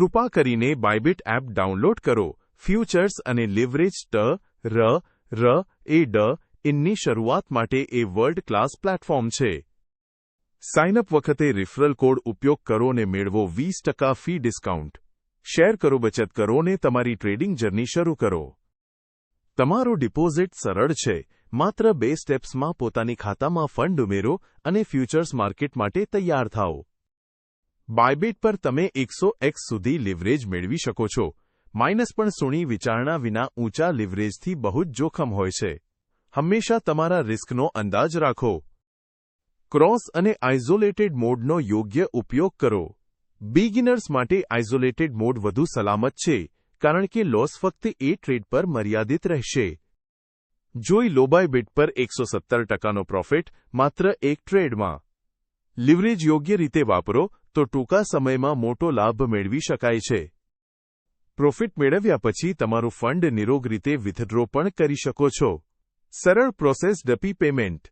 કૃપા કરીને બાયબિટ app download કરો. Futures અને લિવરેજ ઇનની શરૂઆત માટે એ વર્લ્ડ ક્લાસ પ્લેટફોર્મ છે. સાઇનઅપ વખતે રિફરલ કોડ ઉપયોગ કરો ને મેળવો 20% ફી ડિસ્કાઉન્ટ. શેર કરો, બચત કરો ને તમારી ટ્રેડિંગ જર્ની શરૂ કરો. તમારો ડિપોઝિટ સરળ છે. માત્ર 2 સ્ટેપ્સમાં પોતાની ખાતામાં ફંડ ઉમેરો અને ફ્યુચર્સ માર્કેટ માટે તૈયાર થાઓ. બાયબિટ પર તમે 100x સુધી લિવરેજ મેળવી શકો છો. માઇનસ પણ સુણી વિચારણા વિના ઊંચા લિવરેજથી બહુ જ જોખમ હોય છે. હંમેશા તમારા રિસ્કનો અંદાજ રાખો. ક્રોસ અને આઇસોલેટેડ મોડનો યોગ્ય ઉપયોગ કરો. બિગિનર્સ માટે આઇસોલેટેડ મોડ વધુ સલામત છે, કારણ કે લોસ ફક્ત એ ટ્રેડ પર મર્યાદિત રહેશે. જોઈ લો બાયબિટ પર 170%નો પ્રોફિટ માત્ર એક ટ્રેડમાં. લિવરેજ યોગ્ય રીતે વાપરો તો ટૂંકા સમયમાં મોટો લાભ મેળવી શકાય છે. પ્રોફિટ મેળવ્યા પછી તમારું ફંડ નિરોગ રીતે વિથડ્રો પણ કરી શકો છો. સરળ પ્રોસેસ ડપી પેમેન્ટ.